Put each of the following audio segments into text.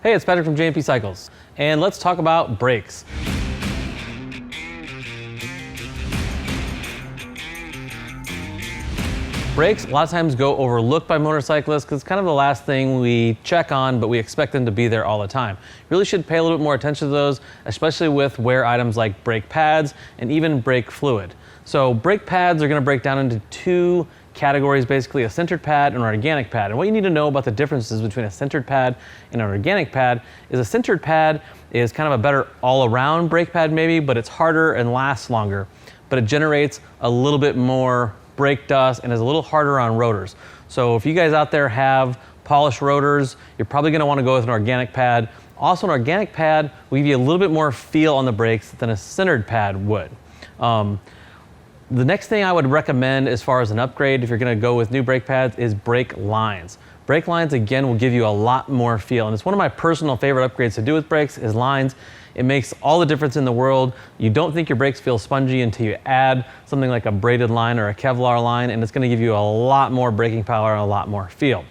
Hey, it's Patrick from J&P Cycles, and let's talk about brakes. Brakes a lot of times go overlooked by motorcyclists because it's kind of the last thing we check on, but we expect them to be there all the time. You really should pay a little bit more attention to those, especially with wear items like brake pads and even brake fluid. So brake pads are going to break down into two categories, basically a sintered pad and an organic pad. And what you need to know about the differences between a sintered pad and an organic pad is a sintered pad is kind of a better all-around brake pad maybe, but it's harder and lasts longer. But it generates a little bit more brake dust and is a little harder on rotors. So if you guys out there have polished rotors, you're probably going to want to go with an organic pad. Also, an organic pad will give you a little bit more feel on the brakes than a sintered pad would. The next thing I would recommend as far as an upgrade, if you're going to go with new brake pads, is brake lines. Brake lines, again, will give you a lot more feel. And it's one of my personal favorite upgrades to do with brakes is lines. It makes all the difference in the world. You don't think your brakes feel spongy until you add something like a braided line or a Kevlar line, and it's going to give you a lot more braking power and a lot more feel.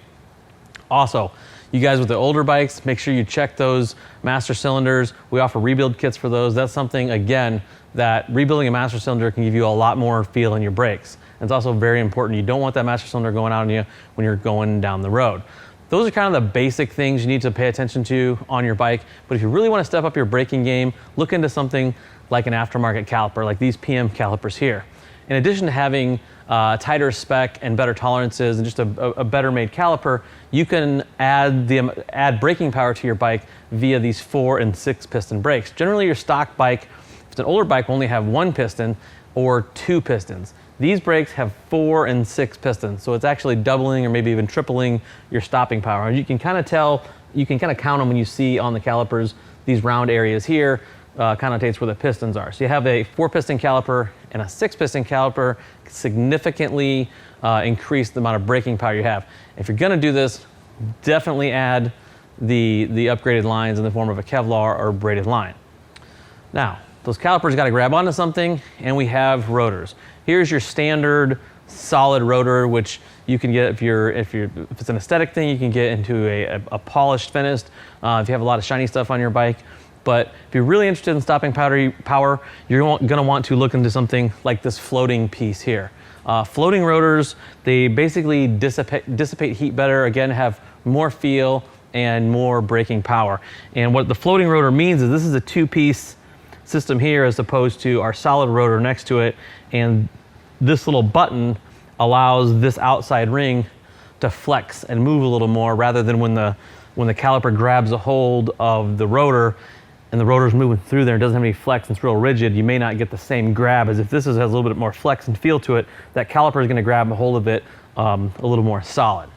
Also, you guys with the older bikes, make sure you check those master cylinders. We offer rebuild kits for those. That's something, again, that rebuilding a master cylinder can give you a lot more feel in your brakes. And it's also very important. You don't want that master cylinder going out on you when you're going down the road. Those are kind of the basic things you need to pay attention to on your bike. But if you really want to step up your braking game, look into something like an aftermarket caliper, like these PM calipers here. In addition to having tighter spec and better tolerances and just a better made caliper, you can add braking power to your bike via these 4 and 6 piston brakes. Generally, your stock bike, if it's an older bike, will only have 1 piston or 2 pistons. These brakes have 4 and 6 pistons, so it's actually doubling or maybe even tripling your stopping power. And you can kind of tell, you can kind of count them when you see on the calipers, these round areas here connotates where the pistons are. So you have a 4-piston caliper and a 6-piston caliper, significantly increase the amount of braking power you have. If you're gonna do this, definitely add the upgraded lines in the form of a Kevlar or braided line. Now, those calipers got to grab onto something, and we have rotors. Here's your standard solid rotor, which you can get if it's an aesthetic thing, you can get into a polished finished. If you have a lot of shiny stuff on your bike. But if you're really interested in stopping power, you're going to want to look into something like this floating piece here. Floating rotors, they basically dissipate heat better, again, have more feel and more braking power. And what the floating rotor means is this is a 2-piece system here as opposed to our solid rotor next to it, and this little button allows this outside ring to flex and move a little more rather than when the caliper grabs a hold of the rotor and the rotor's moving through there and doesn't have any flex and it's real rigid. You may not get the same grab as if this has a little bit more flex and feel to it. That caliper is going to grab a hold of it a little more solid.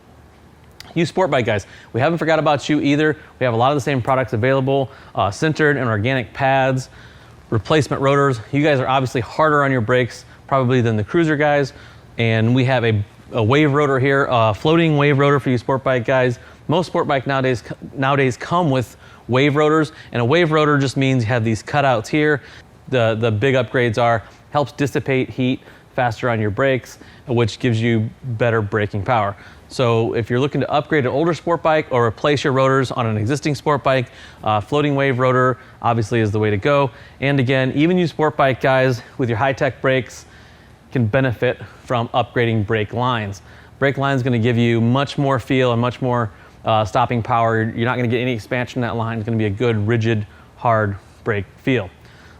You sport bike guys, we haven't forgot about you either. We have a lot of the same products available, sintered and organic pads, replacement rotors. You guys are obviously harder on your brakes probably than the cruiser guys, and we have a wave rotor here, a floating wave rotor for you sport bike guys. Most sport bike nowadays come with wave rotors, and a wave rotor just means you have these cutouts here. The big upgrades are helps dissipate heat faster on your brakes, which gives you better braking power. So if you're looking to upgrade an older sport bike or replace your rotors on an existing sport bike, floating wave rotor obviously is the way to go. And again, even you sport bike guys with your high-tech brakes can benefit from upgrading brake lines. Brake line is going to give you much more feel and much more stopping power. You're not going to get any expansion in that line. It's going to be a good, rigid, hard brake feel.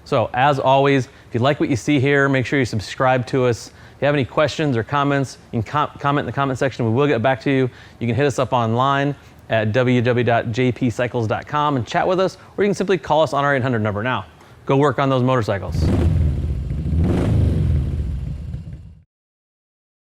So as always, if you like what you see here, make sure you subscribe to us. If you have any questions or comments, you can comment in the comment section. We will get back to you. You can hit us up online at www.jpcycles.com and chat with us, or you can simply call us on our 800 number. Now, go work on those motorcycles.